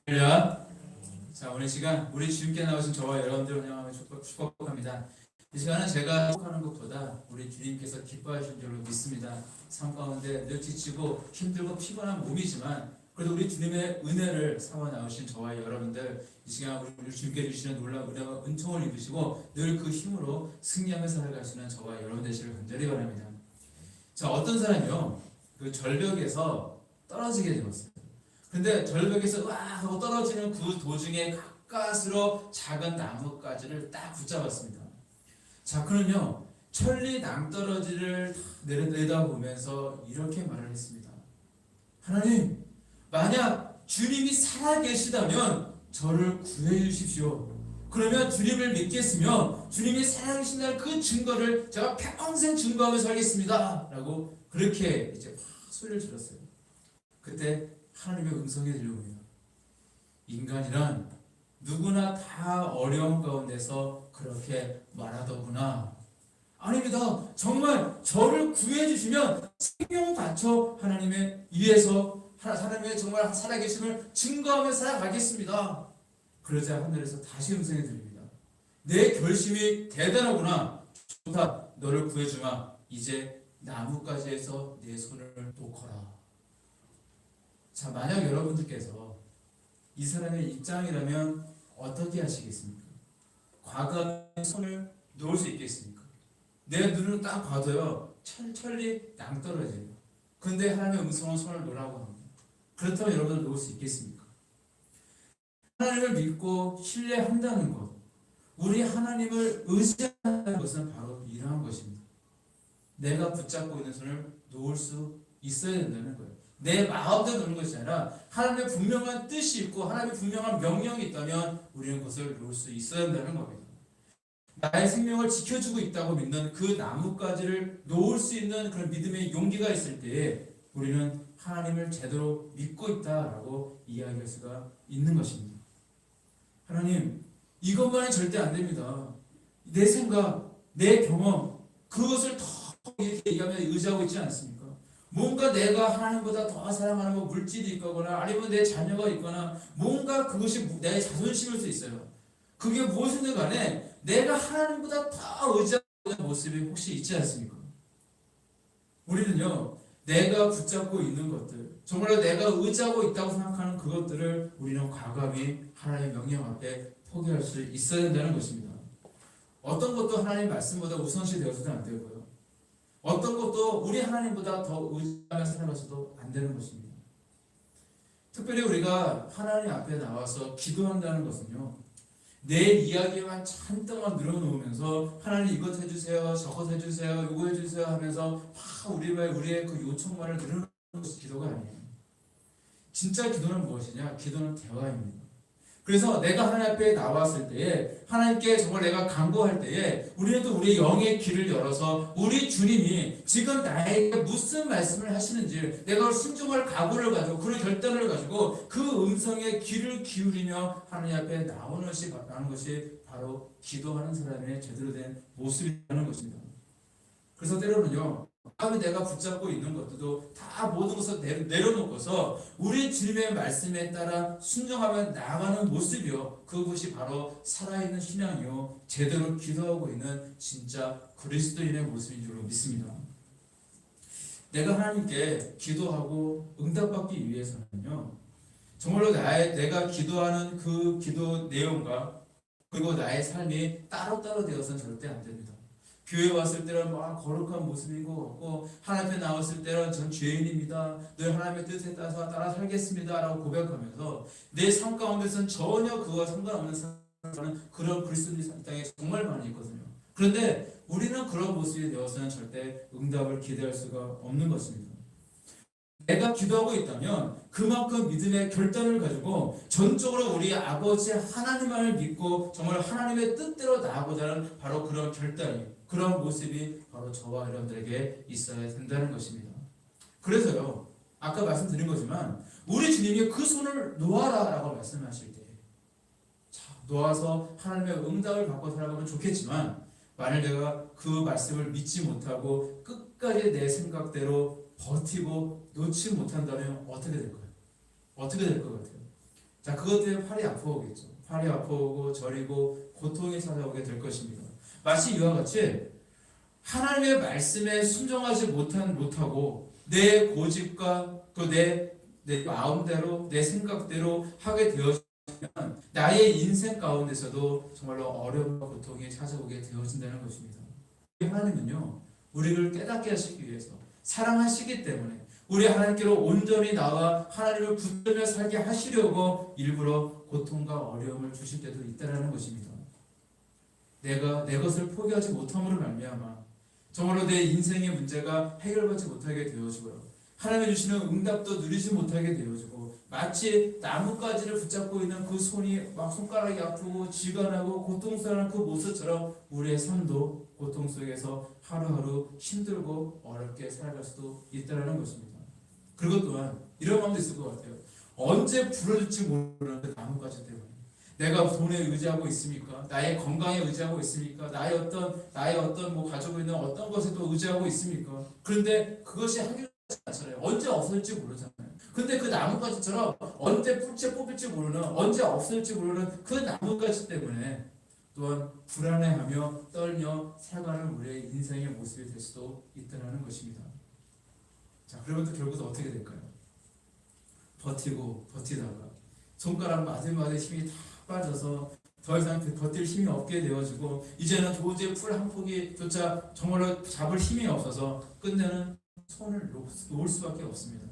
할렐루야. 자, 오늘 시간 우리 주님께 나오신 저와 여러분들 환영하며 축복합니다. 이 시간은 제가 축복하는 것보다 우리 주님께서 기뻐하신 줄로 믿습니다. 삶 가운데 늘 지치고 힘들고 피곤한 몸이지만 그래도 우리 주님의 은혜를 삼아 나오신 저와 여러분들 이 시간 우리 주님께 주시는 놀라운 은혜와 은총을 입으시고 늘 그 힘으로 승리하며 살아가시는 저와 여러분 되시길 간절히 바랍니다. 자, 어떤 사람이요 그 절벽에서 떨어지게 되었어요. 근데 절벽에서 와 하고 떨어지는 그 도중에 가까스로 작은 나뭇가지를 딱 붙잡았습니다. 자, 그는요 천리 낭떠러지를 내다보면서 이렇게 말을 했습니다. 하나님, 만약 주님이 살아계시다면 저를 구해 주십시오. 그러면 주님을 믿겠으며 주님이 살아계신다는 그 증거를 제가 평생 증거하며 살겠습니다. 라고 그렇게 이제 소리를 질렀어요. 그때 하나님의 음성이 들려옵니다. 인간이란 누구나 다 어려운 가운데서 그렇게 말하더구나. 아닙니다. 정말 저를 구해주시면 생명 바쳐 하나님의 위에서 하나님의 정말 살아계심을 증거하며 살아가겠습니다. 그러자 하늘에서 다시 음성이 들립니다. 내 결심이 대단하구나. 좋다. 너를 구해주마. 이제 나뭇가지에서 내 손을 놓거라. 자, 만약 여러분들께서 이 사람의 입장이라면 어떻게 하시겠습니까? 과감히 손을 놓을 수 있겠습니까? 내 눈을 딱 봐도요 철철리 낭떠러져요. 근데 하나님의 음성은 손을 놓으라고 합니다. 그렇다면 여러분들 놓을 수 있겠습니까? 하나님을 믿고 신뢰한다는 것, 우리 하나님을 의지한다는 것은 바로 이러한 것입니다. 내가 붙잡고 있는 손을 놓을 수 있어야 된다는 거예요. 내 마음대로 놓는 것이 아니라 하나님의 분명한 뜻이 있고 하나님의 분명한 명령이 있다면 우리는 그것을 놓을 수 있어야 한다는 겁니다. 나의 생명을 지켜주고 있다고 믿는 그 나뭇가지를 놓을 수 있는 그런 믿음의 용기가 있을 때에 우리는 하나님을 제대로 믿고 있다라고 이야기할 수가 있는 것입니다. 하나님, 이것만은 절대 안 됩니다. 내 생각, 내 경험, 그것을 더 이렇게 얘기하면 의지하고 있지 않습니까? 뭔가 내가 하나님보다 더 사랑하는 뭐 물질이 있거나 아니면 내 자녀가 있거나 뭔가 그것이 내 자존심일 수 있어요. 그게 무엇이든 간에 내가 하나님보다 더 의지하는 모습이 혹시 있지 않습니까? 우리는요 내가 붙잡고 있는 것들, 정말로 내가 의지하고 있다고 생각하는 그것들을 우리는 과감히 하나님의 명령 앞에 포기할 수 있어야 된다는 것입니다. 어떤 것도 하나님 말씀보다 우선시 되어서도 안 되고요. 어떤 것도 우리 하나님보다 더 의지하며 살아가서도 안 되는 것입니다. 특별히 우리가 하나님 앞에 나와서 기도한다는 것은요, 내 이야기만 잔뜩만 늘어놓으면서 하나님 이것 해주세요, 저것 해주세요, 이거 해주세요 하면서 막 우리의 그 요청만을 늘어놓는 것이 기도가 아니에요. 진짜 기도는 무엇이냐? 기도는 대화입니다. 그래서 내가 하나님 앞에 나왔을 때에 하나님께 정말 내가 간구할 때에 우리는 또 우리의 영의 길을 열어서 우리 주님이 지금 나에게 무슨 말씀을 하시는지 내가 순종할 각오를 가지고 그런 결단을 가지고 그 음성에 귀를 기울이며 하나님 앞에 나오는 것이 바로 기도하는 사람의 제대로 된 모습이라는 것입니다. 그래서 때로는요 아무리 내가 붙잡고 있는 것들도 다 모든 것을 내려놓고서 우리 주님의 말씀에 따라 순종하며 나아가는 모습이요, 그것이 바로 살아있는 신앙이요 제대로 기도하고 있는 진짜 그리스도인의 모습인 줄로 믿습니다. 내가 하나님께 기도하고 응답받기 위해서는요 정말로 내가 기도하는 그 기도 내용과 그리고 나의 삶이 따로따로 되어서는 절대 안 됩니다. 교회 왔을 때는 막 거룩한 모습이고 하나님 앞에 나왔을 때는 전 죄인입니다. 늘 하나님의 뜻에 따라 살겠습니다 라고 고백하면서 내 삶 가운데서는 전혀 그와 상관없는 사람은 그런 그리스도인의 땅에 정말 많이 있거든요. 그런데 우리는 그런 모습이 되어서는 절대 응답을 기대할 수가 없는 것입니다. 내가 기도하고 있다면 그만큼 믿음의 결단을 가지고 전적으로 우리 아버지 하나님만을 믿고 정말 하나님의 뜻대로 나아가고자 하는 바로 그런 결단이, 그런 모습이 바로 저와 여러분들에게 있어야 된다는 것입니다. 그래서요 아까 말씀드린 거지만 우리 주님이 그 손을 놓아라 라고 말씀하실 때 놓아서 하나님의 응답을 받고 살아가면 좋겠지만 만일 내가 그 말씀을 믿지 못하고 끝까지 내 생각대로 버티고 놓지 못한다면 어떻게 될까요? 어떻게 될 것 같아요? 자, 그것 때문에 팔이 아파오겠죠. 팔이 아파오고 저리고 고통이 찾아오게 될 것입니다. 마치 이와 같이 하나님의 말씀에 순종하지 못하고 내 고집과 내 마음대로 내 생각대로 하게 되어지면 나의 인생 가운데서도 정말로 어려움과 고통이 찾아오게 되어진다는 것입니다. 하나님은요, 우리를 깨닫게 하시기 위해서 사랑하시기 때문에 우리 하나님께로 온전히 나와 하나님을 붙들며 살게 하시려고 일부러 고통과 어려움을 주실 때도 있다는 것입니다. 내가 내 것을 포기하지 못함으로 말미암아 정말로 내 인생의 문제가 해결받지 못하게 되어지고요. 하나님이 주시는 응답도 누리지 못하게 되어지고 마치 나뭇가지를 붙잡고 있는 그 손이 막 손가락이 아프고 쥐가 나고 고통스러운 그 모습처럼 우리의 삶도 고통 속에서 하루하루 힘들고 어렵게 살아갈 수도 있다는 것입니다. 그리고 또한 이런 마음도 있을 것 같아요. 언제 부러질지 모르는 그 나뭇가지 때문에 내가 돈에 의지하고 있습니까? 나의 건강에 의지하고 있습니까? 나의 어떤 뭐 가지고 있는 어떤 것에 또 의지하고 있습니까? 그런데 그것이 한결같지 않잖아요. 언제 없어질지 모르잖아요. 근데 그 나뭇가지처럼 언제 풀째 뽑힐지 모르는, 언제 없어질지 모르는 그 나뭇가지 때문에 또한 불안해하며 떨며 살아가는 우리의 인생의 모습이 될 수도 있다는 것입니다. 자, 그러면 또 결국 어떻게 될까요? 버티다가 손가락 마디마디 힘이 다 빠져서 더 이상 버틸 힘이 없게 되어지고 이제는 도저히 풀 한 포기조차 정말로 잡을 힘이 없어서 끝내는 손을 놓을 수밖에 없습니다.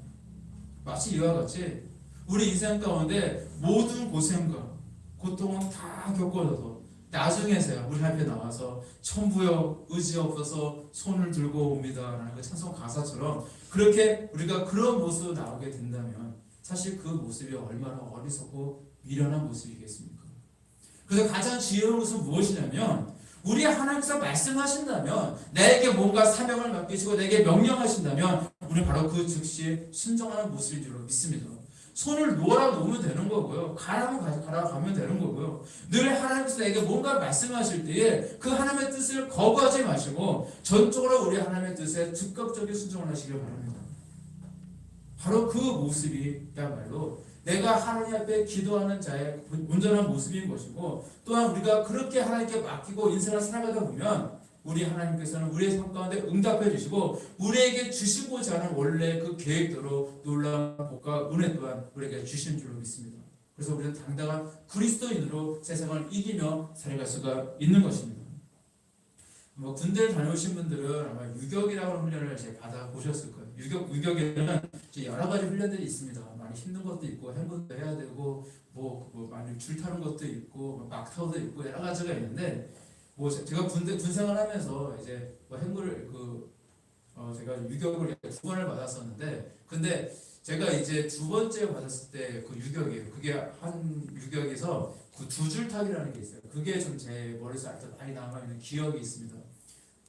마치 이와 같이 우리 인생 가운데 모든 고생과 고통은 다 겪어져도 나중에서야 우리 앞에 나와서 천부여 의지 없어서 손을 들고 옵니다 라는 그 찬송 가사처럼 그렇게 우리가 그런 모습으로 나오게 된다면 사실 그 모습이 얼마나 어리석고 미련한 모습이겠습니까? 그래서 가장 지혜로운 것은 무엇이냐면 우리 하나님께서 말씀하신다면 나에게 뭔가 사명을 맡기시고 내게 명령하신다면 우리는 바로 그 즉시 순종하는 모습인 줄 믿습니다. 손을 놓으면 되는 거고요. 가라면 가면 되는 거고요. 늘 하나님께서 내게 뭔가 말씀하실 때에 그 하나님의 뜻을 거부하지 마시고 전적으로 우리 하나님의 뜻에 즉각적인 순종을 하시길 바랍니다. 바로 그 모습이야말로 내가 하나님 앞에 기도하는 자의 온전한 모습인 것이고 또한 우리가 그렇게 하나님께 맡기고 인생을 살아가다 보면 우리 하나님께서는 우리의 삶 가운데 응답해 주시고 우리에게 주시고자 하는 원래 그 계획대로 놀라운 복과 은혜 또한 우리에게 주신 줄로 믿습니다. 그래서 우리는 당당한 그리스도인으로 세상을 이기며 살아갈 수가 있는 것입니다. 뭐 군대를 다녀오신 분들은 아마 유격이라고 하는 훈련을 이제 받아보셨을 거예요. 유격에는 이제 여러 가지 훈련들이 있습니다. 많이 힘든 것도 있고 행군도 해야 되고 뭐 많이 줄 타는 것도 있고 막타도 있고 여러 가지가 있는데 뭐 제가 군 생활하면서 이제 뭐 행군을 제가 유격을 2번을 받았었는데 근데 제가 이제 2번째 받았을 때 그 유격이에요. 그게 한 유격에서 그 2줄 타기라는 게 있어요. 그게 좀 제 머릿속에 아직도 많이 남아있는 기억이 있습니다.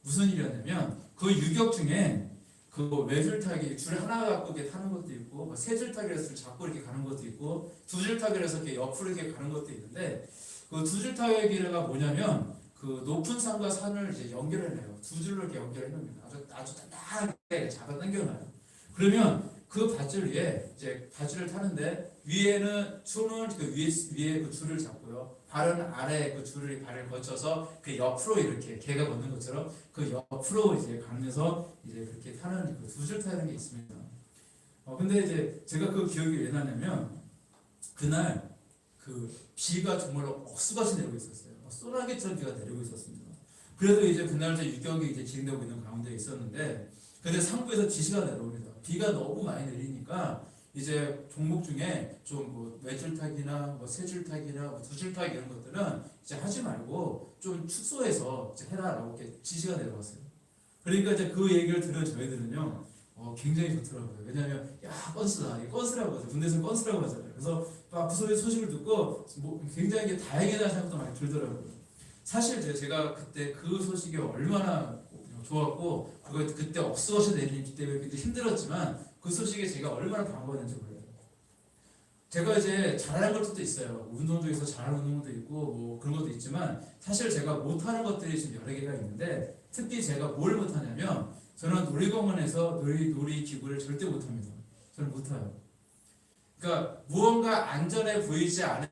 무슨 일이었냐면 그 유격 중에 그 외줄 타기 줄 하나 갖고 이렇게 타는 것도 있고 뭐 3줄 타기라서 줄 잡고 이렇게 가는 것도 있고 2줄 타기라서 이렇게 옆으로 이렇게 가는 것도 있는데 그 2줄 타기가 뭐냐면 그 높은 산과 산을 이제 연결해내요. 2줄로 이렇게 연결해 놓습니다. 아주 단단하게 잡아 당겨놔요. 그러면 그 밧줄 위에 이제 밧줄을 타는데 위에는 손은 그 위에 그 줄을 잡고요. 발은 아래 그 줄을 발을 거쳐서 그 옆으로 이렇게 개가 걷는 것처럼 그 옆으로 이제 가면서 이제 그렇게 타는 그 2줄 타는 게 있습니다. 근데 이제 제가 그 기억이 왜 나냐면 그날 그 비가 정말로 억수같이 내리고 있었어요. 소나기처럼 비가 내리고 있었습니다. 그래도 이제 그날 제 유격이 이제 진행되고 있는 가운데 있었는데 근데 상부에서 지시가 내려옵니다. 비가 너무 많이 내리니까 이제 종목 중에 좀 뭐 외줄 타기나 뭐 3줄 타기나 뭐 2줄 타기 이런 것들은 이제 하지 말고 좀 축소해서 이제 해라라고 이렇게 지시가 내려왔어요. 그러니까 이제 그 얘기를 들은 저희들은요 굉장히 좋더라고요. 왜냐하면 야 건스라고 하죠. 군대에서 건스라고 하잖아요. 그래서 그 소식을 듣고 뭐 굉장히 다행이다는 생각도 많이 들더라고요. 사실 제가 그때 그 소식이 얼마나 좋았고 그때 억수없이 내리기 때문에 굉장히 힘들었지만 그 소식에 제가 얼마나 반가웠는지 몰라요. 제가 이제 잘하는 것도 있어요. 운동 중에서 잘하는 운동도 있고 뭐 그런 것도 있지만 사실 제가 못하는 것들이 지금 여러 개가 있는데 특히 제가 뭘 못하냐면 저는 놀이공원에서 놀이기구를 절대 못합니다. 저는 못해요. 그러니까 무언가 안전해 보이지 않으면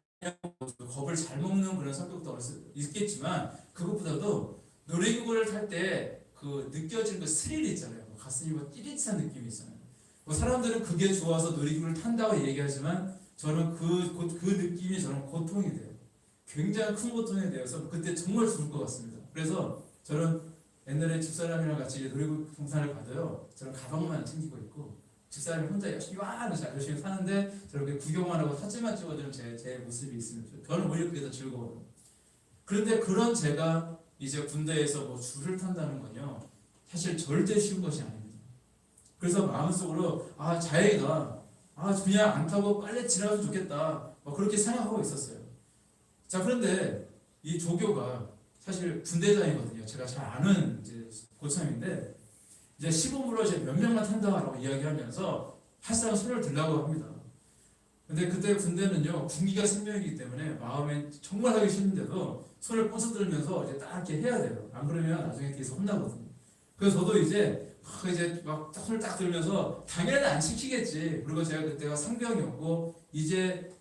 겁을 잘 먹는 그런 성격도 있겠지만 그것보다도 놀이기구를 탈 때 그 느껴지는 그 스릴 있잖아요. 가슴이 막 찌릿한 느낌이 있잖아요. 뭐 사람들은 그게 좋아서 놀이기구를 탄다고 얘기하지만 저는 그 느낌이 저는 고통이 돼요. 굉장히 큰 고통이 되어서 그때 정말 죽을 것 같습니다. 그래서 저는 옛날에 집사람이랑 같이 놀이기구 등산을 가도요. 저는 가방만 챙기고 있고 집사람이 혼자 열심히 열심히 사는데 저렇게 구경만 하고 사진만 찍어주는 제 모습이 있습니다. 저는 오히려 그게 더 즐거워요. 그런데 그런 제가 이제 군대에서 뭐 줄을 탄다는 건요. 사실 절대 쉬운 것이 아닙니다. 그래서 마음속으로 자기가 그냥 안 타고 빨리 지나가면 좋겠다. 그렇게 생각하고 있었어요. 자, 그런데 이 조교가 사실 군대장이거든요. 제가 잘 아는 이제 고참인데 이제 시범으로 이제 몇 명만 탄다라고 이야기하면서 할상 손을 들라고 합니다. 근데 그때 군대는요 군기가 생명이기 때문에 마음에 정말 하기 싫은데도 손을 뻗어 들면서 이제 딱 이렇게 해야 돼요. 안 그러면 나중에 뒤에서 혼나거든요. 그래서 저도 이제 막 손을 딱 들면서 당연히 안 시키겠지. 그리고 제가 그때가 상병이었고 이제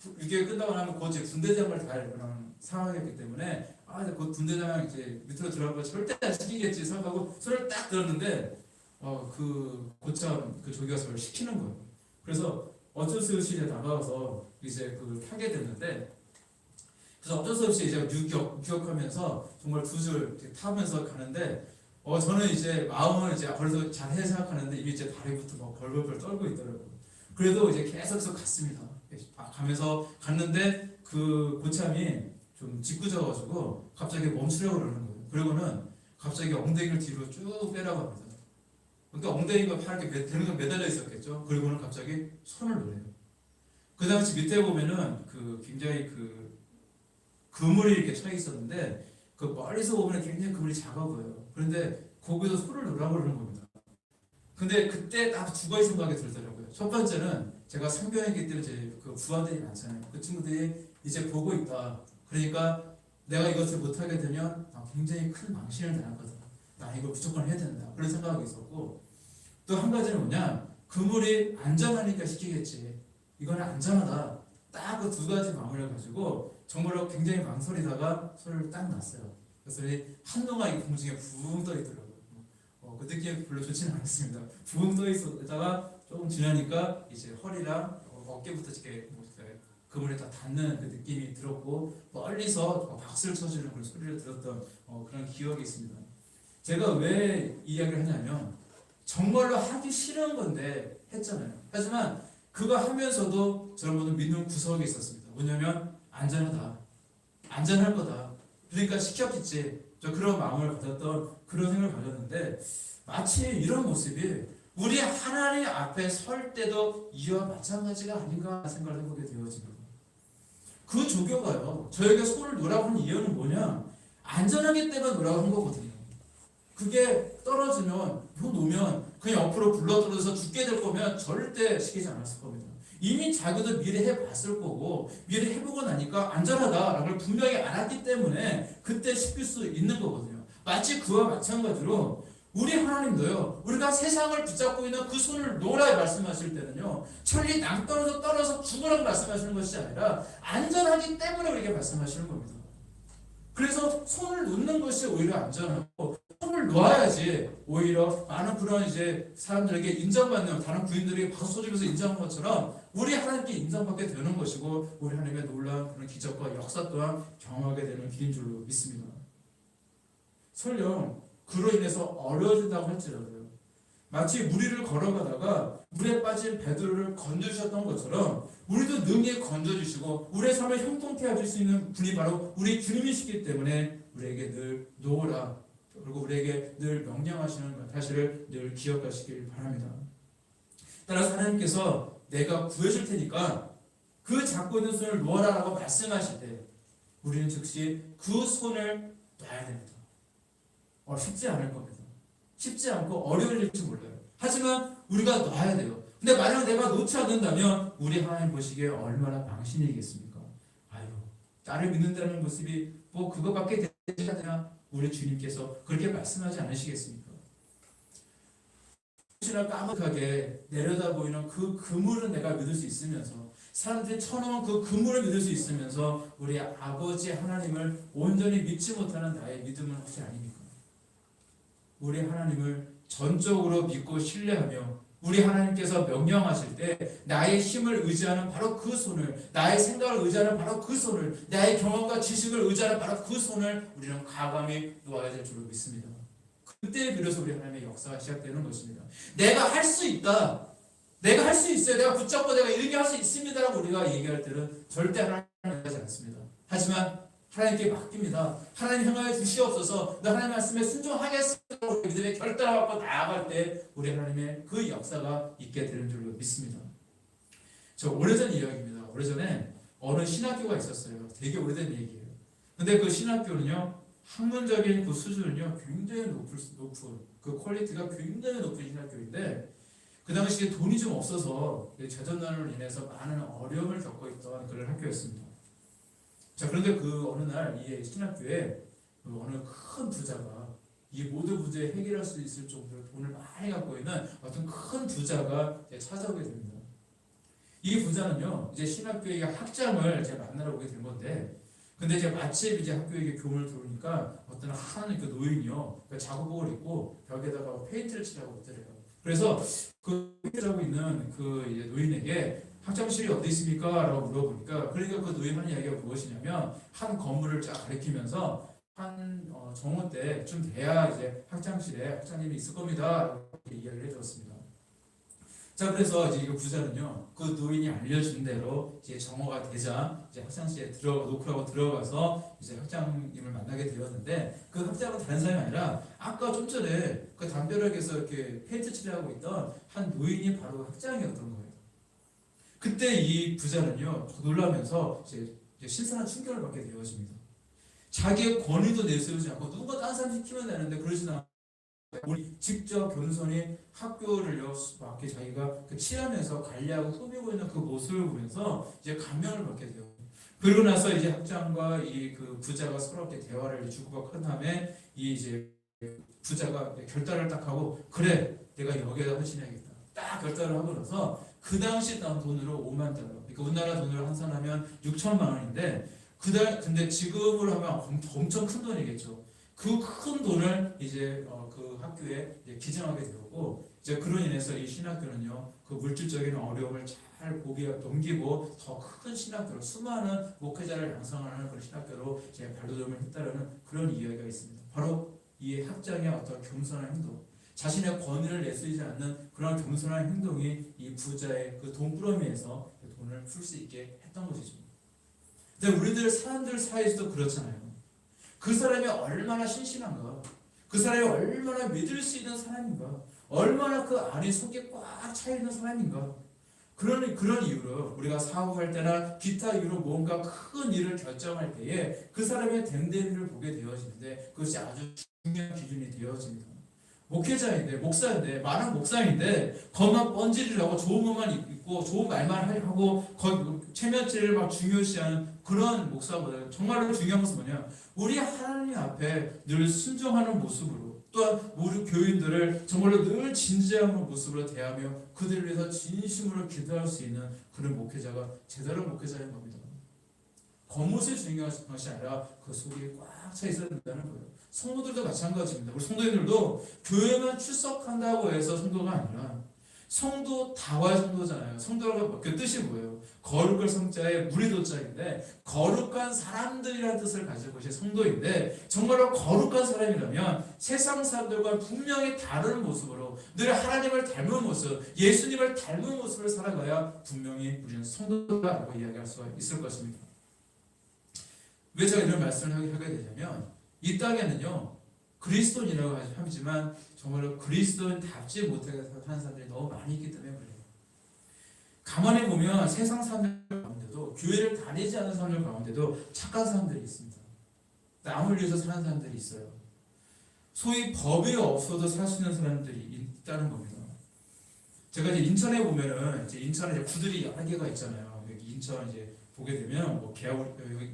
6개월 끝나고 나면 곧 이제 군대장을 달 그런 상황이었기 때문에 곧 군대장 이제 밑으로 들어가면 절대 안 시키겠지 생각하고 손을 딱 들었는데 그 고참 그 조교가 저를 시키는 거예요. 그래서 어쩔 수 없이 이제 나가서 이제 그걸 타게 됐는데 그래서 어쩔 수 없이 이제 유격하면서 정말 두 줄 타면서 가는데 저는 이제 마음을 이제 벌써 잘해 생각하는데 이미 이제 다리부터 막 벌벌벌 떨고 있더라고요. 그래도 이제 계속해서 갔습니다. 가면서 갔는데 그 고참이 좀 짓궂어가지고 갑자기 멈추려고 그러는 거예요. 그리고는 갑자기 엉덩이를 뒤로 쭉 빼라고 합니다. 그러니까 엉덩이가 이렇게 대롱대롱 매달려 있었겠죠. 그리고는 갑자기 손을 놓아요. 그 당시 밑에 보면은 그 굉장히 그 그물이 이렇게 쳐 있었는데 그 멀리서 보면 굉장히 그물이 작아 보여요. 그런데 거기서 손을 놓으라고 그러는 겁니다. 근데 그때 딱 두 가지 생각이 들더라고요. 첫 번째는 제가 상병이기 때문에 제 그 부하들이 많잖아요. 그 친구들이 이제 보고 있다. 그러니까 내가 이것을 못하게 되면 굉장히 큰 망신을 당하거든. 나 이걸 무조건 해야 된다. 그런 생각이 있었고 또 한 가지는 뭐냐 그물이 안전하니까 시키겠지. 이거는 안전하다. 딱 그 두 가지 마음을 가지고 정말로 굉장히 망설이다가 손을 딱 놨어요. 그래서 한동안 이 공중에 붕 떠 있더라고요. 그 느낌이 별로 좋지는 않았습니다. 붕 떠 있었다가 조금 지나니까 이제 허리랑 어깨부터 이렇게 그물에 다 닿는 그 느낌이 들었고 멀리서 박수를 쳐주는 그런 소리를 들었던 그런 기억이 있습니다. 제가 왜 이야기를 하냐면 정말로 하기 싫은 건데 했잖아요. 하지만 그거 하면서도 저는 믿는 구석이 있었습니다. 뭐냐면 안전하다. 안전할 거다. 그러니까 시켰겠지. 저 그런 마음을 가졌던 그런 생각을 가졌는데 마치 이런 모습이 우리 하나님 앞에 설 때도 이와 마찬가지가 아닌가 생각을 해보게 되어집니다. 그 조교가요. 저에게 손을 놓으라고 하는 이유는 뭐냐? 안전하기 때문에 놓으라고 한 거거든요. 그게 떨어지면 놓으면 그냥 옆으로 굴러떨어져서 죽게 될 거면 절대 시키지 않았을 겁니다. 이미 자기도 미리 해봤을 거고 미리 해보고 나니까 안전하다라는 걸 분명히 알았기 때문에 그때 시킬 수 있는 거거든요. 마치 그와 마찬가지로 우리 하나님도요. 우리가 세상을 붙잡고 있는 그 손을 놓으라 말씀하실 때는요. 천리 낭떠러져 떨어서 죽으라고 말씀하시는 것이 아니라 안전하기 때문에 우리에게 말씀하시는 겁니다. 그래서 손을 놓는 것이 오히려 안전하고 손을 놓아야지 오히려 많은 그런 이제 사람들에게 인정받는 다른 부인들에게 박수 쳐주면서 인정한 것처럼 우리 하나님께 인정받게 되는 것이고 우리 하나님의 놀라운 그런 기적과 역사 또한 경험하게 되는 길인 줄로 믿습니다. 설령 그로 인해서 어려워진다고 할지라도요. 마치 물 위를 걸어가다가 물에 빠진 베드로를 건져주셨던 것처럼 우리도 능히 건져주시고 우리의 삶을 형통케 해줄 수 있는 분이 바로 우리 주님이시기 때문에 우리에게 늘 놓으라 그리고 우리에게 늘 명령하시는 사실을 늘 기억하시길 바랍니다. 따라서 하나님께서 내가 구해줄 테니까 그 잡고 있는 손을 놓아라 라고 말씀하실 때 우리는 즉시 그 손을 놔야 됩니다. 쉽지 않을 겁니다. 쉽지 않고 어려울지 몰라요. 하지만 우리가 놔야 돼요. 근데 만약 내가 놓지 않는다면 우리 하나님 보시기에 얼마나 망신이겠습니까? 나를 믿는다는 모습이 그것밖에 되지 않냐? 우리 주님께서 그렇게 말씀하지 않으시겠습니까? 혹시나 까맣게 내려다 보이는 그 그물은 내가 믿을 수 있으면서 사람들이 쳐놓은 그 그물을 믿을 수 있으면서 우리 아버지 하나님을 온전히 믿지 못하는 나의 믿음은 혹시 아닙니까? 우리 하나님을 전적으로 믿고 신뢰하며 우리 하나님께서 명령하실 때 나의 힘을 의지하는 바로 그 손을, 나의 생각을 의지하는 바로 그 손을, 나의 경험과 지식을 의지하는 바로 그 손을 우리는 과감히 놓아야 될 줄로 믿습니다. 그때 비로소 우리 하나님의 역사가 시작되는 것입니다. 내가 할 수 있다. 내가 할 수 있어요. 내가 붙잡고 내가 이렇게 할 수 있습니다라고 우리가 얘기할 때는 절대 하나님 하지 않습니다. 하지만 하나님께 맡깁니다. 하나님 향하여 주시옵소서. 너 하나님 말씀에 순종하겠습니다. 믿음의 결단을 갖고 나아갈 때 우리 하나님의 그 역사가 있게 되는 줄로 믿습니다. 저 오래전 이야기입니다. 오래전에 어느 신학교가 있었어요. 되게 오래된 얘기예요. 근데 그 신학교는요, 학문적인 그 수준은요 굉장히 높은 그 퀄리티가 굉장히 높은 신학교인데 그 당시에 돈이 좀 없어서 재정난으로 인해서 많은 어려움을 겪고 있던 그런 학교였습니다. 자, 그런데 그 어느 날 이 신학교에 그 어느 큰 부자가 이 모든 문제를 해결할 수 있을 정도로 돈을 많이 갖고 있는 어떤 큰 부자가 찾아오게 됩니다. 이 부자는요 이제 신학교의 학장을 이제 만나러 오게 된 건데, 근데 이제 마침 이제 학교에 교문을 들어오니까 어떤 한 그 노인이요 그 작업복을 입고 벽에다가 페인트를 칠하고 있더래요. 그래서 그 페인트를 하고 있는 그 이제 노인에게 학장실이 어디 있습니까? 라고 물어보니까, 그러니까 그 노인 하는 이야기가 무엇이냐면 한 건물을 쫙 가리키면서 한 정오 때쯤 돼야 이제 학장실에 학장님이 있을 겁니다. 라고 이야기를 해줬습니다. 자, 그래서 이제 이거 부자는요, 그 노인이 알려준 대로 이제 정오가 되자 이제 학장실에 노크하고 들어가서 이제 학장님을 만나게 되었는데, 그 학장은 다른 사람이 아니라 아까 좀 전에 그 담벼락에서 이렇게 페인트 칠하고 있던 한 노인이 바로 학장이었던 거예요. 그때 이 부자는요 놀라면서 이제 신선한 충격을 받게 되어집니다. 자기의 권위도 내세우지 않고 누군가 다른 사람 시키면 되는데 그러지 않고 우리 직접 겸손히 학교를요 막 자기가 칠하면서 관리하고 꾸미고 있는 그 모습을 보면서 이제 감명을 받게 돼요. 그러고 나서 이제 학장과 이 그 부자가 서럽게 대화를 주고받고 한 다음에 이 이제 부자가 결단을 딱 하고, 그래 내가 여기에다 헌신해야겠다 딱 결단을 하고 나서 그 당시 돈으로 5만 달러, 그러니까 우리나라 돈으로 환산하면 6천만 원인데 근데 지금으로 하면 엄청 큰 돈이겠죠. 그 큰 돈을 이제 그 학교에 이제 기증하게 되었고, 이제 그로 인해서 이 신학교는요 그 물질적인 어려움을 잘 넘기고 더 큰 신학교로 수많은 목회자를 양성하는 그런 신학교로 이제 발돋움을 했다라는 그런 이야기가 있습니다. 바로 이 학장의 어떤 겸손한 행동, 자신의 권위를 내쓰지 않는 그런 겸손한 행동이 이 부자의 그 돈꾸러미에서 돈을 풀 수 있게 했던 것이죠. 근데 우리들 사람들 사이에서도 그렇잖아요. 그 사람이 얼마나 신실한가, 그 사람이 얼마나 믿을 수 있는 사람인가, 얼마나 그 안에 속에 꽉 차 있는 사람인가. 그런 이유로 우리가 사업할 때나 기타 이유로 뭔가 큰 일을 결정할 때에 그 사람의 됨됨이를 보게 되어지는데, 그것이 아주 중요한 기준이 되어집니다. 목회자인데, 목사인데, 많은 목사인데 겉만 번지를 하고 좋은 것만 입고 좋은 말만 하고 체면치를 막 중요시하는 그런 목사보다 정말로 중요한 것은 뭐냐, 우리 하나님 앞에 늘 순종하는 모습으로, 또한 우리 교인들을 정말로 늘 진지한 모습으로 대하며 그들을 위해서 진심으로 기도할 수 있는 그런 목회자가 제대로 목회자인 겁니다. 겉모습이 중요한 것이 아니라 그 속에 꽉 차 있어야 된다는 거예요. 성도들도 마찬가지입니다. 우리 성도님들도 교회만 출석한다고 해서 성도가 아니라 성도다워야 성도잖아요. 성도라고 그 뜻이 뭐예요? 거룩할 성자에 물이 도자인데 거룩한 사람들이라는 뜻을 가지고 계신 성도인데, 정말로 거룩한 사람이라면 세상 사람들과 분명히 다른 모습으로 늘 하나님을 닮은 모습, 예수님을 닮은 모습을 살아가야 분명히 우리는 성도다라고 이야기할 수가 있을 것입니다. 왜 제가 이런 말씀을 하게 되냐면, 이 땅에는요 그리스도인이라고 하지만 정말로 그리스도인답지 못하게 사는 사람들이 너무 많이 있기 때문에 그래요. 가만히 보면 세상 사람들 가운데도, 교회를 다니지 않는 사람들 가운데도 착한 사람들이 있습니다. 남을 위해서 사는 사람들이 있어요. 소위 법이 없어도 살 수 있는 사람들이 있다는 겁니다. 제가 이제 인천에 보면은 인천에 이제 구들이 여러 개가 있잖아요. 여기 인천 이제 보게 되면 뭐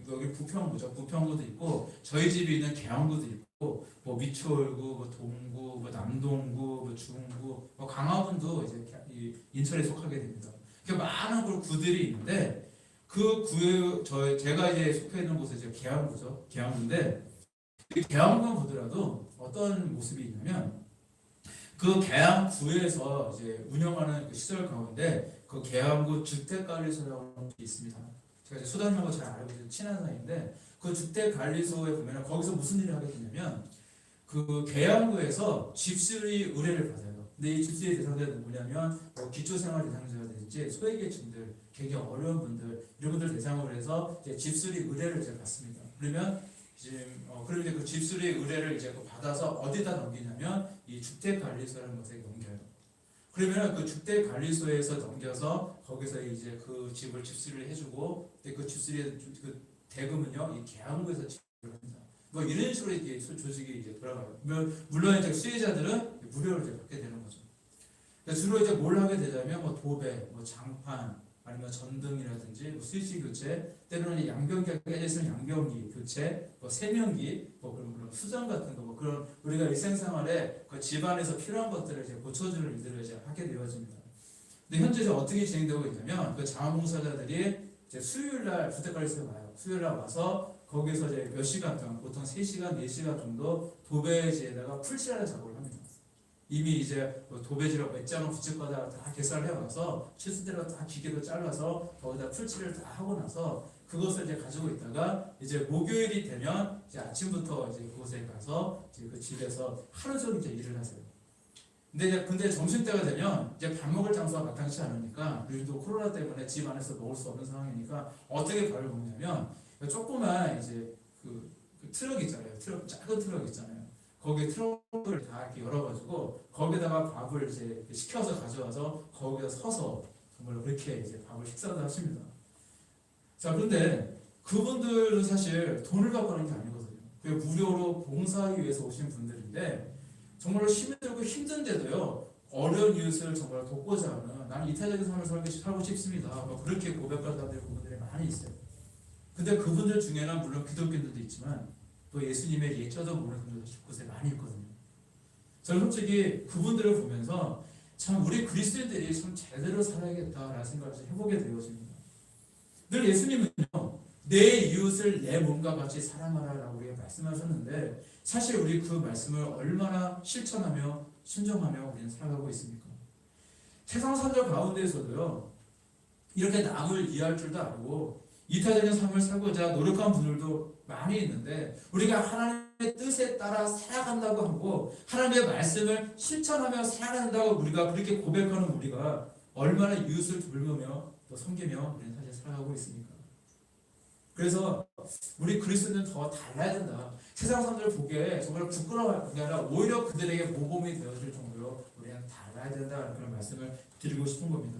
여기 부평구죠. 부평구도 있고 저희 집이 있는 계양구도 있고 뭐 미추홀구, 뭐 동구, 뭐 남동구, 뭐 중구, 뭐 강화군도 이제 이 인천에 속하게 됩니다. 이렇게 많은 구들이 있는데 그 구에 제가 이제 속해 있는 곳은 이제 계양구죠. 계양구인데 이 계양구만 보더라도 어떤 모습이 있냐면 그 계양구에서 이제 운영하는 그 시설 가운데 그 계양구 주택관리소라고 하는 게 있습니다. 제가 이제 수단하고 잘 알고 있는 친한 사이인데 그 주택관리소에 보면 거기서 무슨 일을 하게 되냐면 그 계양구에서 집수리 의뢰를 받아요. 근데 이 집수리 대상자는 뭐냐면 뭐 기초생활 대상자라든지 소외계층들, 굉장히 어려운 분들 이런 분들 대상으로 해서 이제 집수리 의뢰를 이제 받습니다. 그러면 그리고 이제 그 집수리 의뢰를 이제 받아서 어디다 넘기냐면 이 주택관리소라는 곳에 넘겨요. 그러면 그 주택관리소에서 넘겨서 거기서 이제 그 집을 집수리를 해주고 그 집수리 그 대금은요 이 계양구에서 지급을 합니다. 뭐 이런 식으로 이렇게 조직이 이제 돌아가요. 물론 이제 수혜자들은 무료로 이제 받게 되는 거죠. 주로 이제 뭘 하게 되냐면 뭐 도배, 뭐 장판, 아니면 전등이라든지 뭐 스위치 교체, 때로는 양변기가 깨져 있으면 양변기 교체, 뭐 세면기, 뭐 그런 수전 같은 거, 뭐 그런 우리가 일생생활에 그 집안에서 필요한 것들을 이제 고쳐주는 일들을 이제 하게 되어집니다. 근데 현재 이제 어떻게 진행되고 있냐면 그 자원봉사자들이 이제 수요일날 주택관리소에 와요. 수요일날 와서 거기서 이제 몇 시간 동안 보통 3시간, 4시간 정도 도배지에다가 풀칠하는 작업을 합니다. 이미 이제 도배지로 몇 장을 붙일 거다 다 계산을 해와서 실수대로 다 기계로 잘라서 거기다 풀칠을 다 하고 나서 그것을 이제 가지고 있다가 이제 목요일이 되면 이제 아침부터 이제 그곳에 가서 이제 그 집에서 하루 종일 이제 일을 하세요. 근데 점심 때가 되면 이제 밥 먹을 장소가 마땅치 않으니까 우리도 코로나 때문에 집 안에서 먹을 수 없는 상황이니까 어떻게 밥을 먹냐면 조그만 이제 그 트럭 있잖아요. 작은 트럭 있잖아요. 거기에 트럭을 다 이렇게 열어가지고 거기다가 밥을 이제 시켜서 가져와서 거기에 서서 정말 그렇게 이제 밥을 식사를 하십니다. 자, 그런데 그분들은 사실 돈을 받고 하는 게 아니거든요. 그 무료로 봉사하기 위해서 오신 분들인데 정말로 힘이 들고 힘든데도요 어려운 이웃을 정말 돕고자 하는 나는 이타적인 삶을 살고 싶습니다. 뭐 그렇게 고백하는 분들이 많이 있어요. 근데 그분들 중에는 물론 기독교인들도 있지만 또 예수님의 예처도 모르는 분들도 곳에 많이 있거든요. 저는 솔직히 그분들을 보면서 참 우리 그리스도인들이 참 제대로 살아야겠다라는 생각을 해보게 되어집니다. 늘 예수님은요 내 이웃을 내 몸과 같이 사랑하라라고 말씀하셨는데 사실 우리 그 말씀을 얼마나 실천하며 순종하며 우리는 살아가고 있습니까? 세상 사람들 가운데에서도요 이렇게 남을 이해할 줄도 알고 이타적인 삶을 살고자 노력한 분들도 많이 있는데 우리가 하나님의 뜻에 따라 살아간다고 하고 하나님의 말씀을 실천하며 살아간다고 우리가 그렇게 고백하는 우리가 얼마나 이웃을 돌보며 또 섬기며 우리는 사실 살아가고 있습니까? 그래서 우리 그리스도는 더 달라야 된다. 세상 사람들 보기에 정말 부끄러워할 게 아니라 오히려 그들에게 모범이 되어줄 정도로 우리는 달라야 된다는 그런 말씀을 드리고 싶은 겁니다.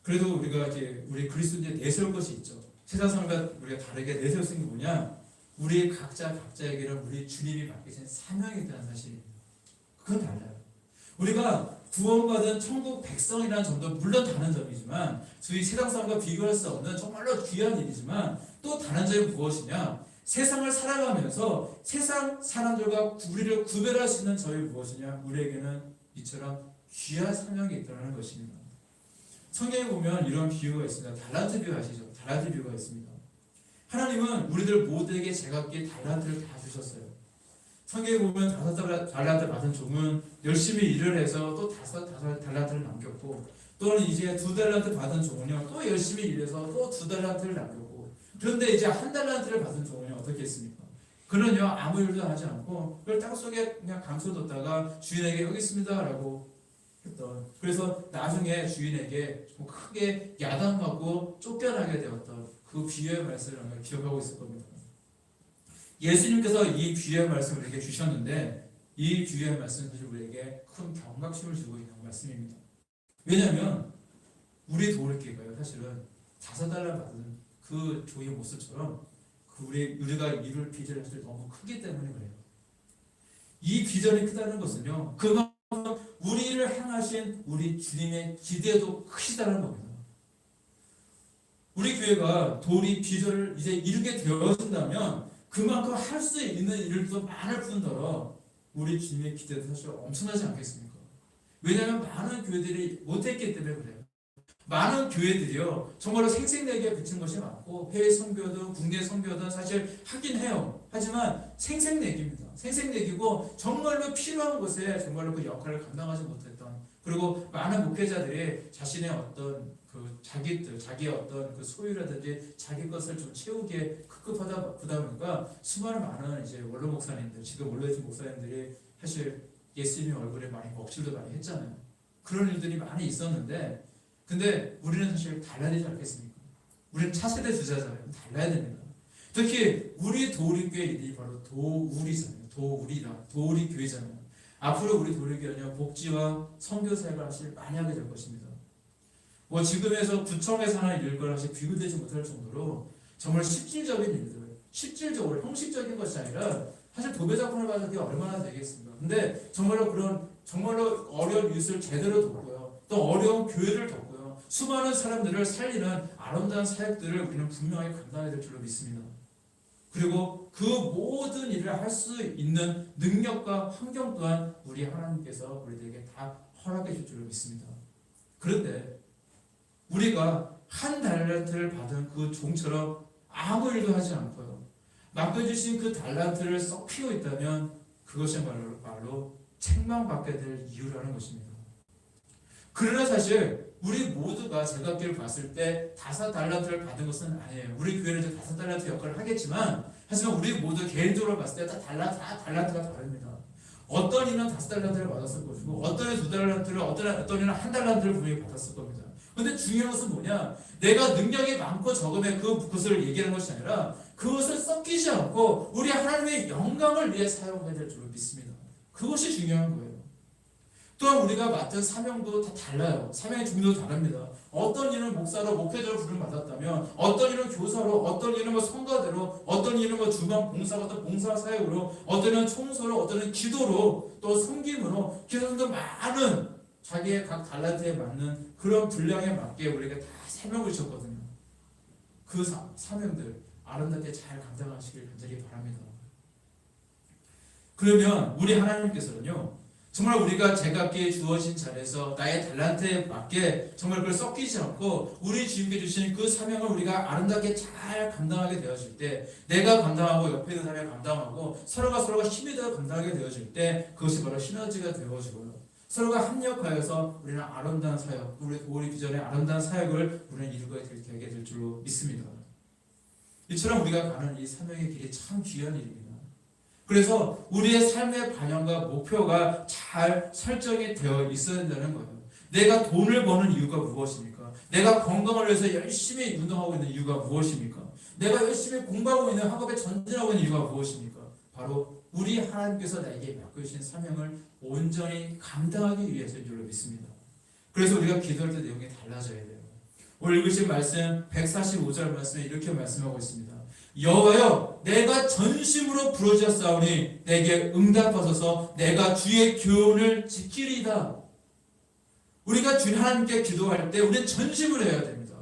그래도 우리가 이제 우리 그리스도인들이 내세울 것이 있죠. 세상 사람과 우리가 다르게 내세울 수 있는 게 뭐냐? 우리 각자에게는 우리 주님이 맡기신 사명이 있다는 사실입니다. 그건 달라요. 우리가 구원받은 천국 백성이라는 점도 물론 다른 점이지만 저희 세상 사람과 비교할 수 없는 정말로 귀한 일이지만 또 다른 점이 무엇이냐? 세상을 살아가면서 세상 사람들과 우리를 구별할 수 있는 점이 무엇이냐? 우리에게는 이처럼 귀한 사명이 있다는 것입니다. 성경에 보면 이런 비유가 있습니다. 달란트 비유 아시죠? 달란트 비유가 있습니다. 하나님은 우리들 모두에게 제각기 달란트를 다 주셨어요. 성경에 보면 5 달란트 받은 종은 열심히 일을 해서 또 5 달란트를 남겼고 또는 이제 2 달란트 받은 종은요 또 열심히 일해서 또 2 달란트를 남겼고 그런데 이제 1 달란트를 받은 종은요 어떻게 했습니까? 그는요 아무 일도 하지 않고 그걸 땅속에 그냥 감춰뒀다가 주인에게 여기 있습니다 라고 했던 그래서 나중에 주인에게 크게 야단맞고 쫓겨나게 되었던 그 비유의 말씀을 기억하고 있을 겁니다. 예수님께서 이 비유의 말씀을 우리에게 주셨는데 이 비유의 말씀은 사실 우리에게 큰 경각심을 주고 있는 말씀입니다. 왜냐하면 우리 도울기가요 사실은 5달러 받은 그 종의 모습처럼 우리가 이룰 비전이 사실 너무 크기 때문에 그래요. 이 비전이 크다는 것은요 그만큼 우리를 향하신 우리 주님의 기대도 크시다는 겁니다. 우리 교회가 도리 비전을 이제 이루게 되어진다면 그만큼 할 수 있는 일들도 많을 뿐더러 우리 주님의 기대도 사실 엄청나지 않겠습니까? 왜냐하면 많은 교회들이 못했기 때문에 그래요. 많은 교회들이요 정말로 생색내기에 그친 것이 많고 해외 선교든 국내 선교든 사실 하긴 해요. 하지만 생색내기입니다. 생색내기고 정말로 필요한 곳에 정말로 그 역할을 감당하지 못했던, 그리고 많은 목회자들이 자신의 어떤 그 자기의 어떤 그 소유라든지 자기 것을 좀 채우기에 급급하다 보니까 수많은 많은 이제 원로 목사님들, 지금 원로 계신 목사님들이 사실 예수님 얼굴에 많이 먹칠도 많이 했잖아요. 그런 일들이 많이 있었는데, 근데 우리는 사실 달라야 되지 않겠습니까? 우리는 차세대 주자잖아요. 달라야 됩니다. 특히 우리 도우리교회 일이 바로 도우리잖아요. 도우리 교회잖아요. 앞으로 우리 도우리교회는 복지와 선교 사역을 사실 많이 하게 될 것입니다. 뭐 지금에서 구청에서 하는 일과 사실 비교되지 못할 정도로 정말 실질적인 일들, 실질적으로 형식적인 것이 아니라 사실 도배작품을 받기 얼마나 되겠습니까? 근데 정말로 어려운 이웃을 제대로 돕고요. 또 어려운 교회를 돕고요. 수많은 사람들을 살리는 아름다운 사역들을 우리는 분명히 감당해야 될 줄로 믿습니다. 그리고 그 모든 일을 할 수 있는 능력과 환경 또한 우리 하나님께서 우리들에게 다 허락해 줄 줄로 믿습니다. 그런데 우리가 한 달란트를 받은 그 종처럼 아무 일도 하지 않고요. 맡겨주신 그 달란트를 썩히고 있다면 그것이 말로 책망받게 될 이유라는 것입니다. 그러나 사실 우리 모두가 제각기를 봤을 때 5달란트를 받은 것은 아니에요. 우리 교회는 이제 5달란트 역할을 하겠지만, 하지만 우리 모두 개인적으로 봤을 때 다 달란트가 다릅니다. 어떤 이는 5달란트를 받았을 것이고, 어떤 이는 2달란트를, 어떤 이는 1달란트를 분명히 받았을 겁니다. 근데 중요한 것은 뭐냐? 내가 능력이 많고 적음의 그것을 얘기하는 것이 아니라 그것을 썩히지 않고 우리 하나님의 영광을 위해 사용해야 될 줄로 믿습니다. 그것이 중요한 거예요. 또한 우리가 맡은 사명도 다 달라요. 사명의 종류도 다릅니다. 어떤 이는 목사로, 목회자로 부름을 받았다면, 어떤 이는 교사로, 어떤 이는 성가대로, 어떤 이는 주방 봉사가 또 봉사 사역으로, 어떤 이는 청소로, 어떤 이는 기도로, 또 섬김으로, 기도도 많은 자기의 각 달란트에 맞는 그런 분량에 맞게 우리에게 다 사명을 주셨거든요. 그 사명들 아름답게 잘 감당하시길 간절히 바랍니다. 그러면 우리 하나님께서는요, 정말 우리가 제각기에 주어진 자리에서 나의 달란트에 맞게 정말 그걸 썩히지 않고 우리 주님께 주신 그 사명을 우리가 아름답게 잘 감당하게 되어질 때, 내가 감당하고 옆에 있는 사람이 감당하고 서로가 힘이 되어 감당하게 되어질 때, 그것이 바로 시너지가 되어지고요. 서로가 합력하여서 우리는 아름다운 사역, 우리 비전의 아름다운 사역을 우리는 이루게 될 줄로 믿습니다. 이처럼 우리가 가는 이 사명의 길이 참 귀한 일입니다. 그래서 우리의 삶의 방향과 목표가 잘 설정이 되어 있어야 된다는 거예요. 내가 돈을 버는 이유가 무엇입니까? 내가 건강을 위해서 열심히 운동하고 있는 이유가 무엇입니까? 내가 열심히 공부하고 있는 학업에 전진하고 있는 이유가 무엇입니까? 바로 우리 하나님께서 나에게 맡겨주신 사명을 온전히 감당하기 위해서인 줄로 믿습니다. 그래서 우리가 기도할 때 내용이 달라져야 돼요. 오늘 읽으신 말씀 145절 말씀에 이렇게 말씀하고 있습니다. 여호와여, 내가 전심으로 부르짖었사오니 내게 응답하소서. 내가 주의 교훈을 지키리이다. 우리가 주님 하나님께 기도할 때 우리는 전심으로 해야 됩니다.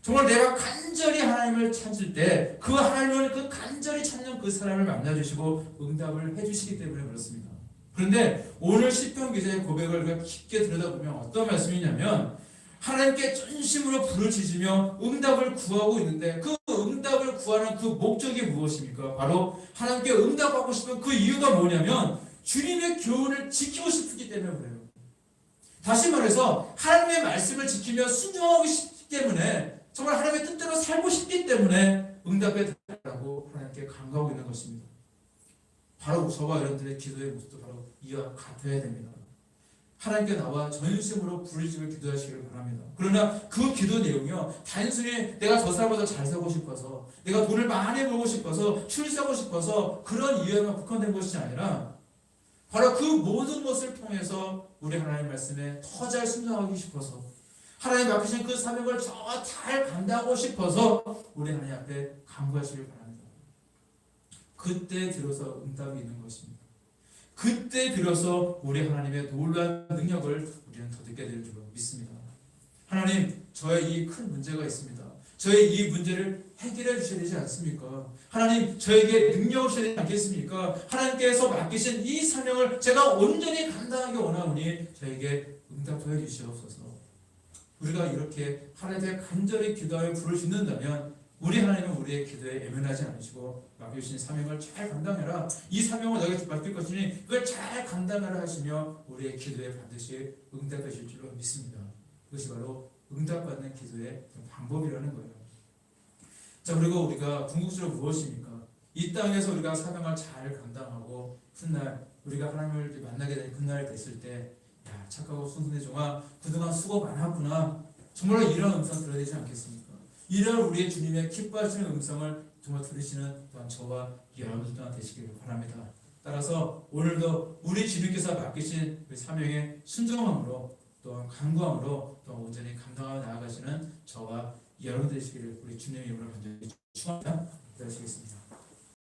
정말 내가 간절히 하나님을 찾을 때 그 하나님을 그 간절히 찾는 그 사람을 만나주시고 응답을 해주시기 때문에 그렇습니다. 그런데 오늘 시편 기자의 고백을 우리가 깊게 들여다보면 어떤 말씀이냐면, 하나님께 전심으로 부르짖으며 응답을 구하고 있는데 그 응답을 구하는 그 목적이 무엇입니까? 바로 하나님께 응답하고 싶은 그 이유가 뭐냐면 주님의 교훈을 지키고 싶기 때문에 그래요. 다시 말해서 하나님의 말씀을 지키며 순종하고 싶기 때문에, 정말 하나님의 뜻대로 살고 싶기 때문에 응답해 달라고 하나님께 간구하고 있는 것입니다. 바로 저와 여러분들의 기도의 모습도 바로 이와 같아야 됩니다. 하나님께 나와 전심으로 부르짖고 기도하시길 바랍니다. 그러나 그 기도 내용이요, 단순히 내가 저 사람보다 잘 살고 싶어서, 내가 돈을 많이 벌고 싶어서, 출세하고 싶어서 그런 이유에만 국한된 것이 아니라 바로 그 모든 것을 통해서 우리 하나님 말씀에 더 잘 순종하기 싶어서, 하나님 맡기신 그 사명을 더 잘 감당하고 싶어서 우리 하나님 앞에 간구하시길 바랍니다. 그때 비로소 응답이 있는 것입니다. 그때 비로소 우리 하나님의 놀라운 능력을 우리는 더 듣게 될 줄로 믿습니다. 하나님, 저의 이 큰 문제가 있습니다. 저의 이 문제를 해결해 주셔야 되지 않습니까? 하나님 저에게 능력을 주셔야 되지 않겠습니까? 하나님께서 맡기신 이 사명을 제가 온전히 감당하기 원하오니 저에게 응답하여 주시옵소서. 우리가 이렇게 하나님께 간절히 기도하여 부를 짓는다면 우리 하나님은 우리의 기도에 애면하지 않으시고 맡겨주신 사명을 잘 감당해라. 이 사명을 너에게 맡길 것이니 그걸 잘 감당하라 하시며 우리의 기도에 반드시 응답하실 줄로 믿습니다. 그것이 바로 응답받는 기도의 방법이라는 거예요. 자, 그리고 우리가 궁극적으로 무엇입니까? 이 땅에서 우리가 사명을 잘 감당하고 훗날 우리가 하나님을 만나게 된 그날이 됐을 때, 야, 착하고 순순의 종아, 그동안 수고 많았구나. 정말로 이런 음성 들어야 되지 않겠습니까? 이런 우리의 주님의 기뻐하시는 음성을 정말 들으시는 또한 저와 여러분들 또한 되시기를 바랍니다. 따라서 오늘도 우리 주님께서 맡기신 그 사명의 순종함으로 또한 간구함으로 또 온전히 감당하며 나아가시는 저와 여러분 되시기를 우리 주님의 이름으로 간절히 축원합니다. 기도하시겠습니다.